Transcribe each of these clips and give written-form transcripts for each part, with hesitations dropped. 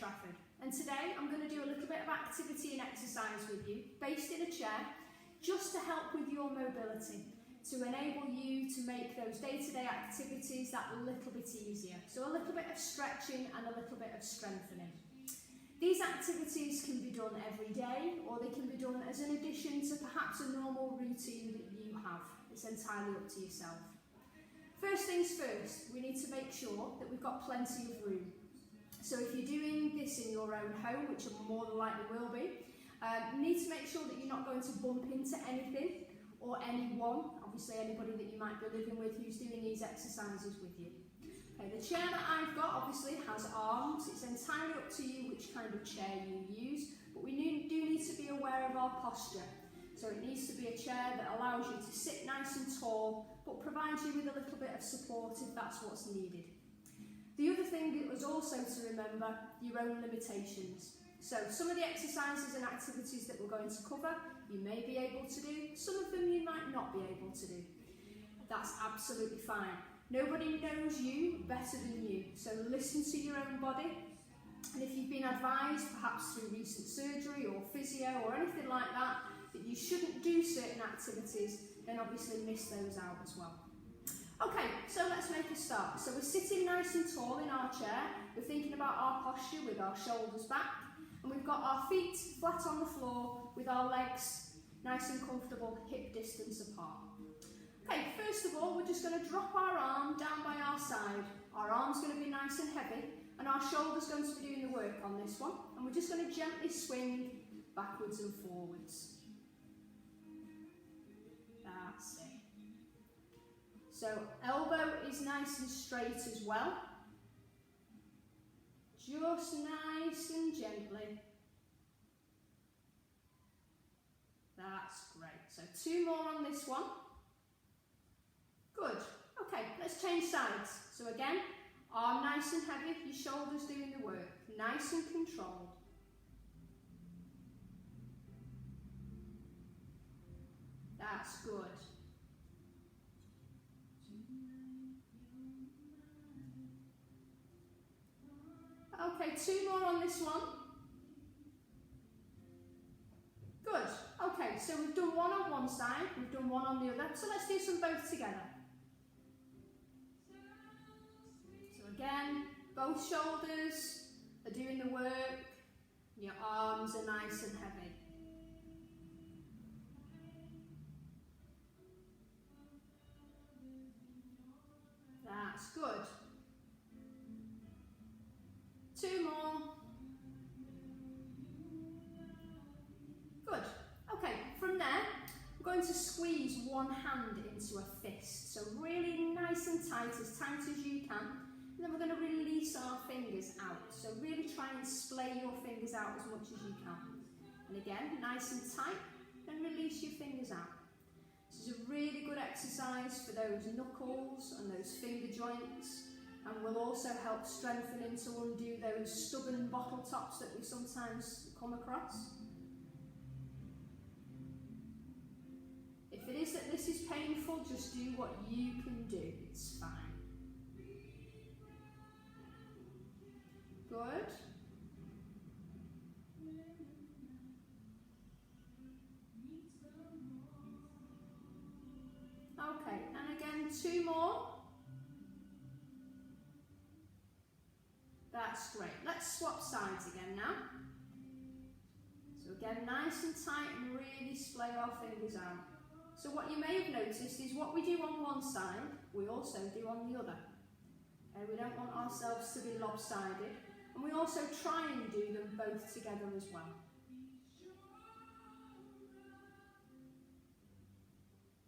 Trafford, and today I'm going to do a little bit of activity and exercise with you based in a chair just to help with your mobility, to enable you to make those day-to-day activities that little bit easier. So a little bit of stretching and a little bit of strengthening. These activities can be done every day, or they can be done as an addition to perhaps a normal routine that you have. It's entirely up to yourself. First things first, we need to make sure that we've got plenty of room. So if you're doing this in your own home, which more than likely will be, you need to make sure that you're not going to bump into anything or anyone, obviously anybody that you might be living with who's doing these exercises with you. Okay, the chair that I've got obviously has arms. It's entirely up to you which kind of chair you use, but we do need to be aware of our posture. So it needs to be a chair that allows you to sit nice and tall, but provides you with a little bit of support if that's what's needed. The other thing is also to remember your own limitations. So some of the exercises and activities that we're going to cover, you may be able to do, some of them you might not be able to do. That's absolutely fine. Nobody knows you better than you, so listen to your own body, and if you've been advised, perhaps through recent surgery or physio or anything like that, that you shouldn't do certain activities, then obviously miss those out as well. Okay, so let's make a start. So we're sitting nice and tall in our chair, we're thinking about our posture with our shoulders back, and we've got our feet flat on the floor with our legs nice and comfortable, hip distance apart. Okay, first of all, we're just going to drop our arm down by our side. Our arm's going to be nice and heavy, and our shoulder's going to be doing the work on this one. And we're just going to gently swing backwards and forwards. That's it. So, elbow is nice and straight as well. Just nice and gently. That's great. So, 2 more on this one. Good. Okay, let's change sides. So again, arm nice and heavy, your shoulders doing the work. Nice and controlled. That's good. Okay, 2 more on this one. Good. Okay, so we've done one on one side, we've done one on the other. So let's do some both together. Again, both shoulders are doing the work, your arms are nice and heavy. That's good. 2 more. Good. Okay, from there, we're going to squeeze one hand into a fist. So really nice and tight as you can. And then we're going to release our fingers out. So really try and splay your fingers out as much as you can. And again, nice and tight, then release your fingers out. This is a really good exercise for those knuckles and those finger joints, and will also help strengthen and to undo those stubborn bottle tops that we sometimes come across. If it is that this is painful, just do what you can do. It's fine. Good. Okay, and again, 2 more. That's great. Let's swap sides again now. So again, nice and tight and really splay our fingers out. So what you may have noticed is what we do on one side, we also do on the other. Okay, we don't want ourselves to be lopsided. And we also try and do them both together as well.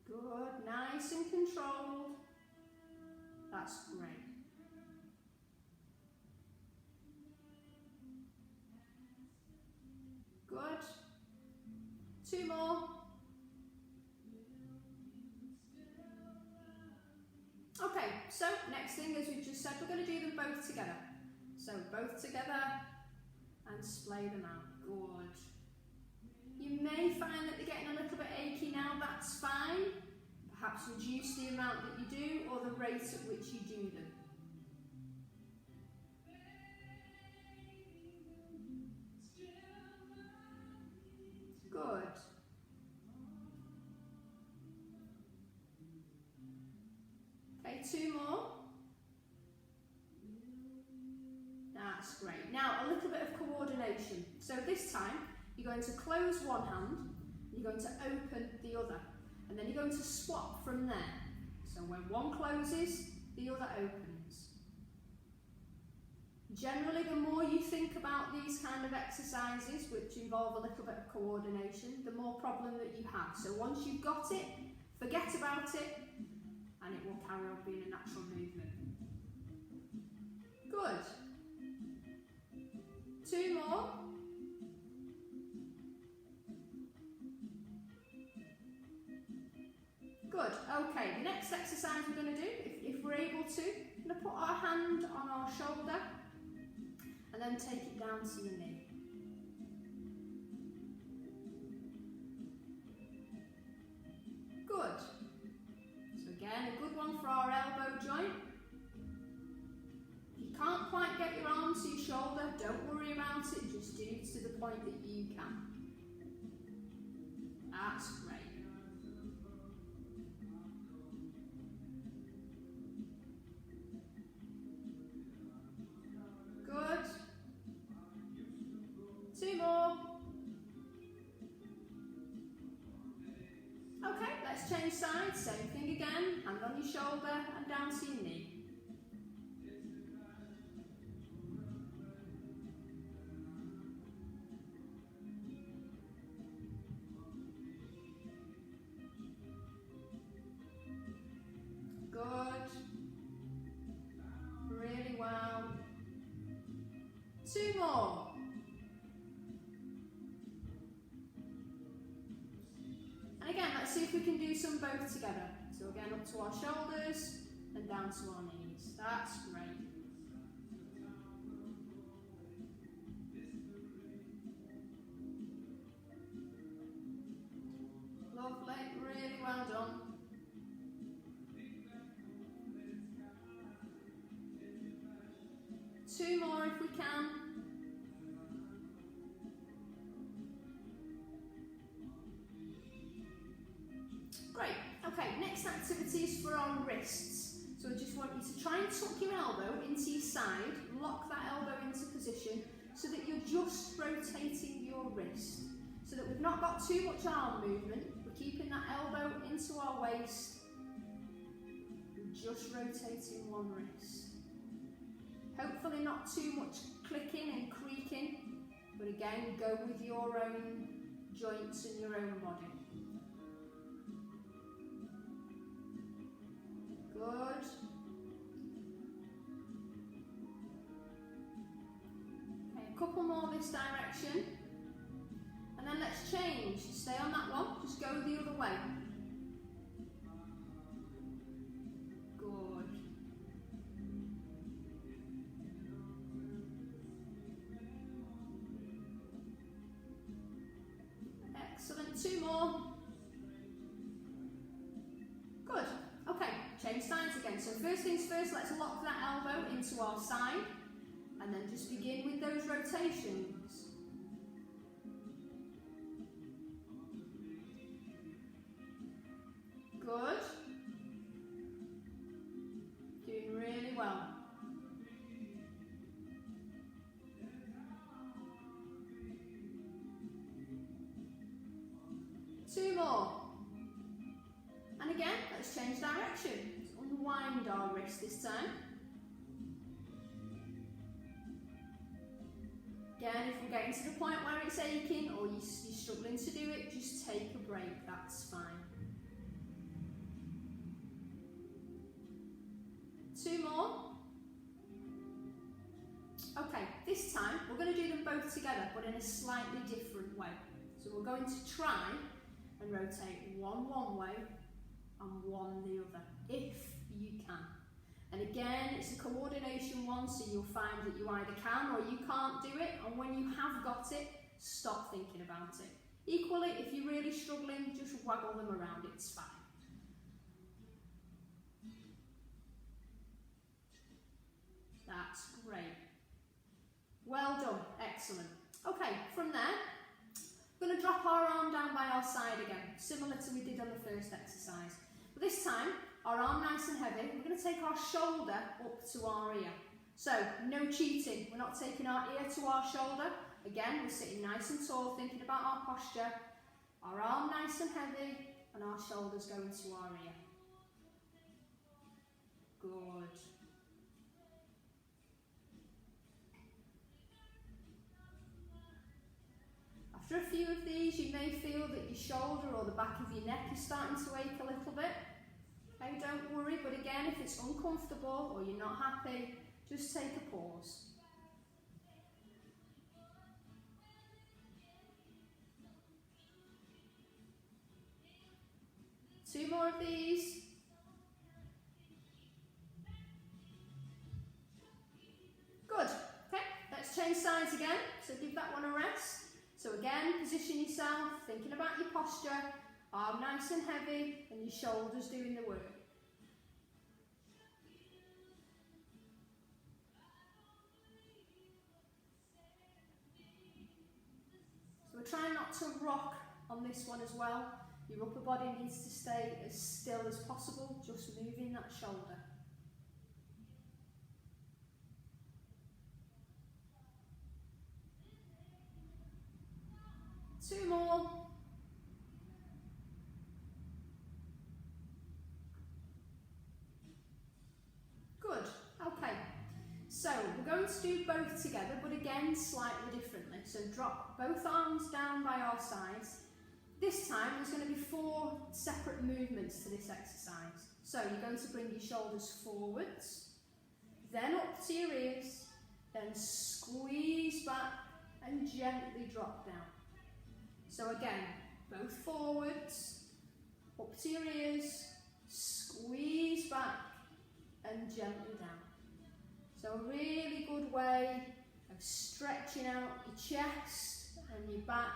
Good, nice and controlled. That's great. Good. 2 more. Okay, so next thing, as we just said, we're going to do them both together. So both together and splay them out. Good. You may find that they're getting a little bit achy now, that's fine. Perhaps reduce the amount that you do or the rate at which you do them. 2 more. That's great. Now a little bit of coordination. So this time you're going to close one hand, you're going to open the other, and then you're going to swap from there. So when one closes, the other opens. Generally, the more you think about these kind of exercises, which involve a little bit of coordination, the more problem that you have. So once you've got it, forget about it, and it will carry on being a natural movement. Good. 2 more. Good. Okay, the next exercise we're going to do, if we're able to, we're going to put our hand on our shoulder and then take it down to your knee. Good. So again, a good one for our elbow joint. If you can't quite get your arm to your shoulder, don't worry about it, just do it to the point that you can. That's great. Good. 2 more. Okay, let's change sides. Same thing again. Hand on your shoulder and down to your knee. Good. Really well. 2 more. And again, let's see if we can do some both together. So again, up to our shoulders and down to our knees. That's great. Lovely, really well done. Two more if we can. Great. Okay, next activity is for our wrists. So I just want you to try and tuck your elbow into your side, lock that elbow into position so that you're just rotating your wrist. So that we've not got too much arm movement, we're keeping that elbow into our waist, and just rotating one wrist. Hopefully not too much clicking and creaking, but again, go with your own joints and your own body. Good. Okay, a couple more this direction. And then let's change. Stay on that one, just go the other way. Good. Excellent, 2 more. Good, okay, change sides again. So first things first, let's lock that elbow into our side and then just begin with those rotations. Good. Doing really well. Two more. And again, let's change direction. Let's unwind our wrist this time. Again, if we're getting to the point where it's aching or you're struggling to do it, just take a break, that's fine. 2 more. Okay, this time we're going to do them both together, but in a slightly different way. So we're going to try and rotate one way and one the other, if you can. And again, it's a coordination one, so you'll find that you either can or you can't do it, and when you have got it, stop thinking about it. Equally, if you're really struggling, just waggle them around, it's fine. That's great. Well done, excellent. Okay, from there, we're going to drop our arm down by our side again, similar to we did on the first exercise. This time, our arm nice and heavy, we're going to take our shoulder up to our ear. So, no cheating, we're not taking our ear to our shoulder. Again, we're sitting nice and tall, thinking about our posture. Our arm nice and heavy, and our shoulders going to our ear. Good. After a few of these, you may feel that your shoulder or the back of your neck is starting to ache a little bit. Okay, don't worry, but again, if it's uncomfortable or you're not happy, just take a pause. Two more of these. Good. Okay, let's change sides again. So give that one a rest. So again, position yourself, thinking about your posture, arm nice and heavy, and your shoulders doing the work. So we're trying not to rock on this one as well. Your upper body needs to stay as still as possible, just moving that shoulder. Two more. Good. Okay. So we're going to do both together, but again slightly differently. So drop both arms down by our sides. This time there's going to be 4 separate movements to this exercise. So you're going to bring your shoulders forwards, then up to your ears, then squeeze back and gently drop down. So again, both forwards, up to your ears, squeeze back and gently down. So a really good way of stretching out your chest and your back,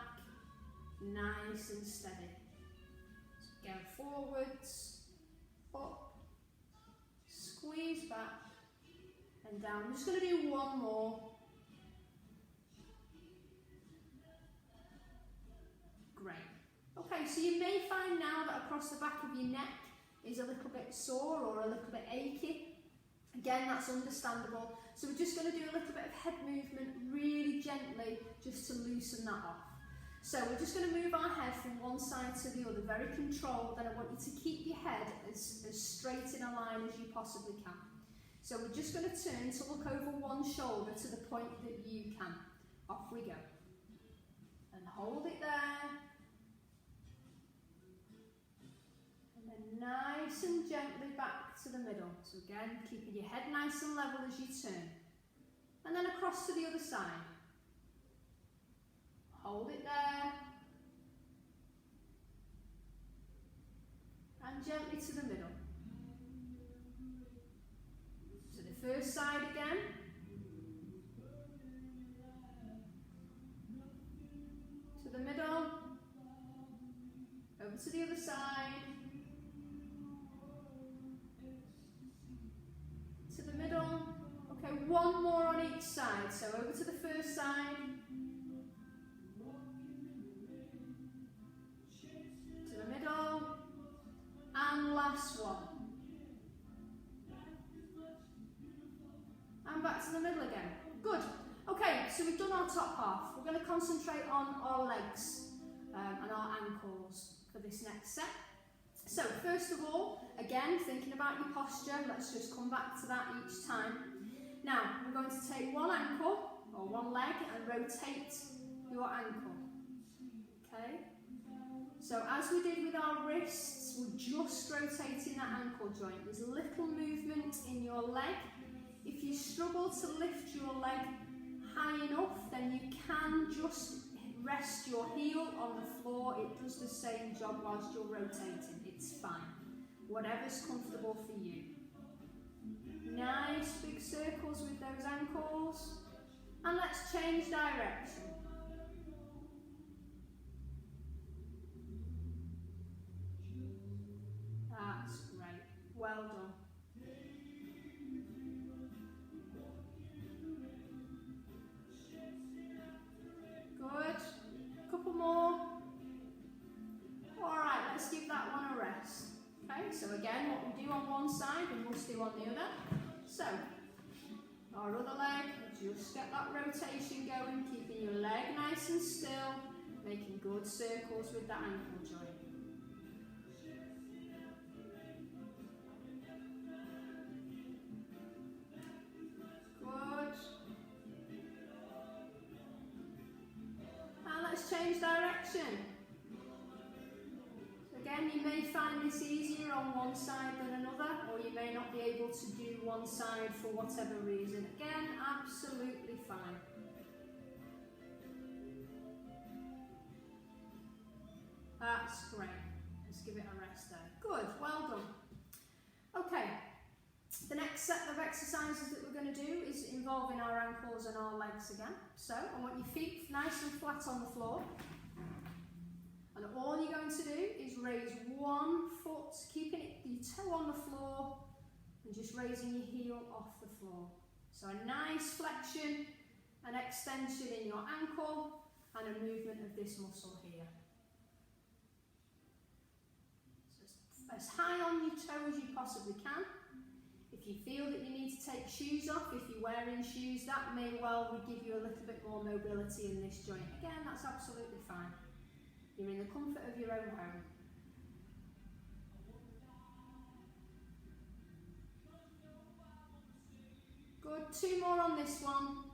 nice and steady. So go forwards, up, squeeze back and down. I'm just going to do one more. Great. Okay, so you may find now that across the back of your neck is a little bit sore or a little bit achy. Again, that's understandable. So we're just going to do a little bit of head movement really gently just to loosen that off. So we're just going to move our head from one side to the other, very controlled, and I want you to keep your head as straight in a line as you possibly can. So we're just going to turn to look over one shoulder to the point that you can. Off we go. And hold it there. And then nice and gently back to the middle. So again, keeping your head nice and level as you turn. And then across to the other side. Hold it there. And gently to the middle. To the first side again. To the middle. Over to the other side. To the middle. Okay, one more on each side. So over to the first side. And last one. And back to the middle again. Good. Okay, so we've done our top half. We're going to concentrate on our legs and our ankles for this next set. So first of all, again, thinking about your posture, let's just come back to that each time. Now, we're going to take one ankle or one leg and rotate your ankle. Okay? So as we did with our wrists, we're just rotating that ankle joint. There's a little movement in your leg. If you struggle to lift your leg high enough, then you can just rest your heel on the floor. It does the same job whilst you're rotating. It's fine. Whatever's comfortable for you. Nice big circles with those ankles. And let's change direction. That's great. Well done. Good. A couple more. Alright, let's give that one a rest. Okay, Okay, so again, what we do on one side, we must do on the other. So, our other leg, just get that rotation going, keeping your leg nice and still, making good circles with that ankle joint. Good. And let's change direction. Again, you may find this easier on one side than another, or you may not be able to do one side for whatever reason. Again, absolutely fine. That's great. Let's give it a rest there. Good, well done. Okay, the next set of exercises that we're going to do is involving our ankles and our legs again. So, I want your feet nice and flat on the floor. And all you're going to do is raise one foot, keeping your toe on the floor and just raising your heel off the floor. So a nice flexion, an extension in your ankle and a movement of this muscle here. So as high on your toe as you possibly can. If you feel that you need to take shoes off, if you're wearing shoes, that may well give you a little bit more mobility in this joint. Again, that's absolutely fine. You're in the comfort of your own home. Good, 2 more on this one.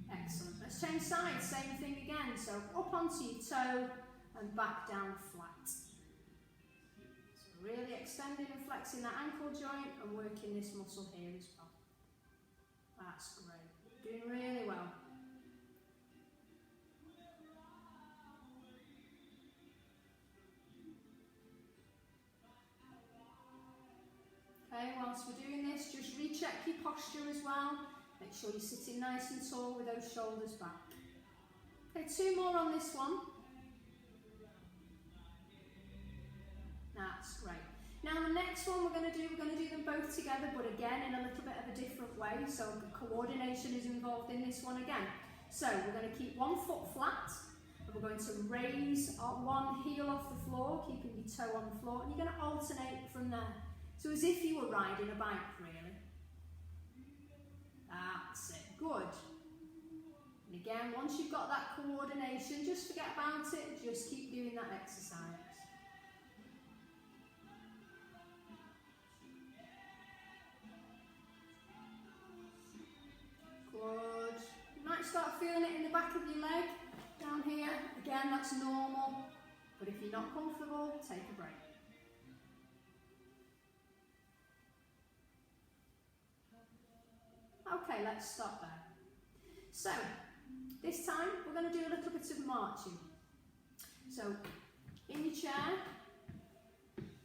Excellent. Let's change sides, same thing again. So up onto your toe and back down flat. So really extending and flexing that ankle joint and working this muscle here as well. That's great. Doing really well. Okay, whilst we're doing this, just recheck your posture as well. Make sure you're sitting nice and tall with those shoulders back. Okay, 2 more on this one. That's great. Now the next one we're going to do them both together, but again in a little bit of a different way. So coordination is involved in this one again. So we're going to keep one foot flat. And we're going to raise our one heel off the floor, keeping your toe on the floor. And you're going to alternate from there. So as if you were riding a bike, really. That's it, good. And again, once you've got that coordination, just forget about it, just keep doing that exercise. Good. You might start feeling it in the back of your leg, down here. Again, that's normal, but if you're not comfortable, take a break. Okay, let's stop there. So, this time we're going to do a little bit of marching. So, in your chair,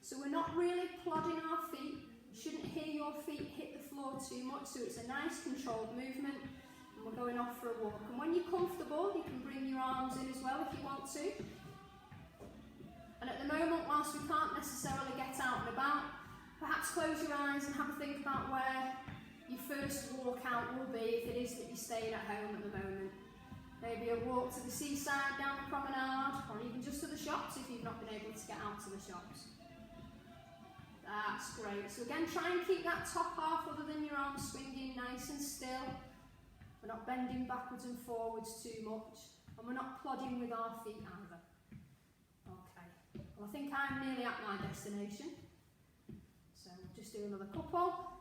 so we're not really plodding our feet. You shouldn't hear your feet hit the floor too much, so it's a nice controlled movement. And we're going off for a walk. And when you're comfortable, you can bring your arms in as well if you want to. And at the moment, whilst we can't necessarily get out and about, perhaps close your eyes and have a think about where your first walk out will be, if it is that you're staying at home at the moment. Maybe a walk to the seaside, down the promenade, or even just to the shops if you've not been able to get out to the shops. That's great. So again, try and keep that top half, other than your arms swinging, nice and still. We're not bending backwards and forwards too much, and we're not plodding with our feet either. Okay, well I think I'm nearly at my destination. So we'll just do another couple.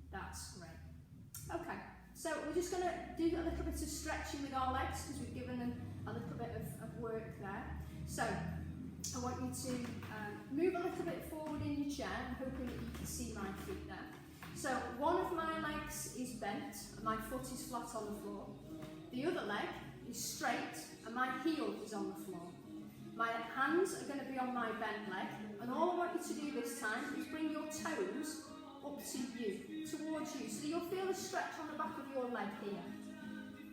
That's great. Okay, so we're just going to do a little bit of stretching with our legs because we've given them a little bit of work there. So I want you to move a little bit forward in your chair. I'm hoping that you can see my feet there. So one of my legs is bent and my foot is flat on the floor. The other leg is straight and my heel is on the floor. My hands are going to be on my bent leg, and all I want you to do this time is bring your toes up to you, towards you, so you'll feel a stretch on the back of your leg here.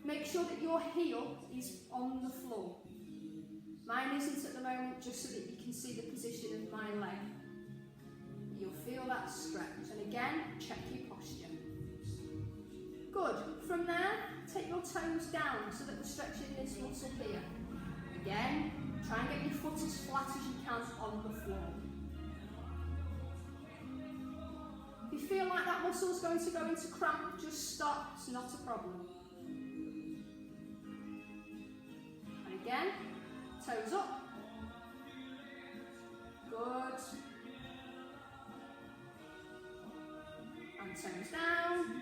Make sure that your heel is on the floor. Mine isn't at the moment, just so that you can see the position of my leg. You'll feel that stretch, and again, check your posture. Good. From there, take your toes down so that we're stretching this muscle here. Again, try and get your foot as flat as you can on the floor. If you feel like that muscle is going to go into cramp, just stop, it's not a problem. And again, toes up. Good. And toes down.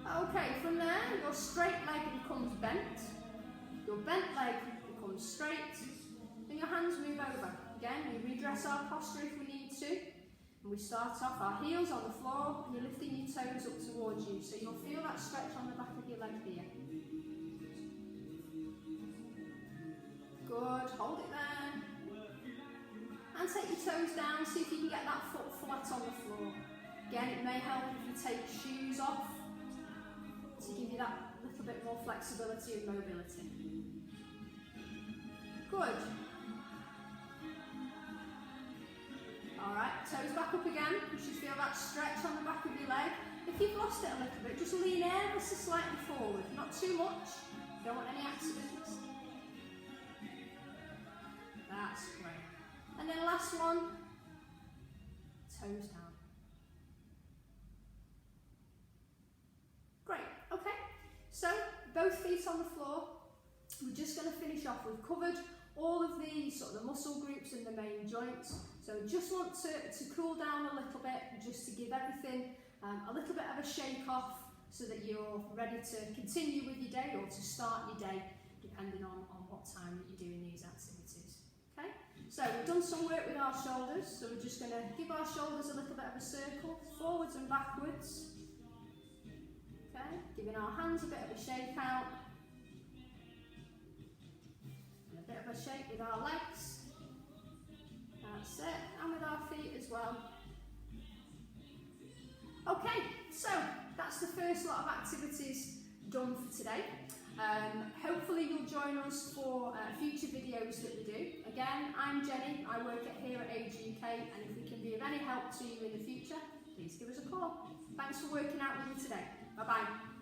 Okay, from there, your straight leg becomes bent, your bent leg becomes straight, and your hands move over. Again, we redress our posture if we need to, and we start off our heels on the floor, and you're lifting your toes up towards you, so you'll feel that stretch on the back of your leg here. Good, hold it there. And take your toes down, see if you can get that foot flat on the floor. Again, it may help if you take shoes off, to give you that little bit more flexibility and mobility. Good. Alright, toes back up again. You should feel that stretch on the back of your leg. If you've lost it a little bit, just lean ever so slightly forward. Not too much. Don't want any accidents. That's great. And then last one, toes down. So, both feet on the floor. We're just going to finish off. We've covered all of the sort of the muscle groups and the main joints. So just want to cool down a little bit, just to give everything a little bit of a shake off so that you're ready to continue with your day or to start your day, depending on what time that you're doing these activities. Okay? So we've done some work with our shoulders. So we're just going to give our shoulders a little bit of a circle, forwards and backwards. Okay, giving our hands a bit of a shake out, and a bit of a shake with our legs, that's it, and with our feet as well. Okay, so that's the first lot of activities done for today. Hopefully you'll join us for future videos that we do. Again, I'm Jenny, I work here at Age UK, and if we can be of any help to you in the future, please give us a call. Thanks for working out with me today. Bye-bye.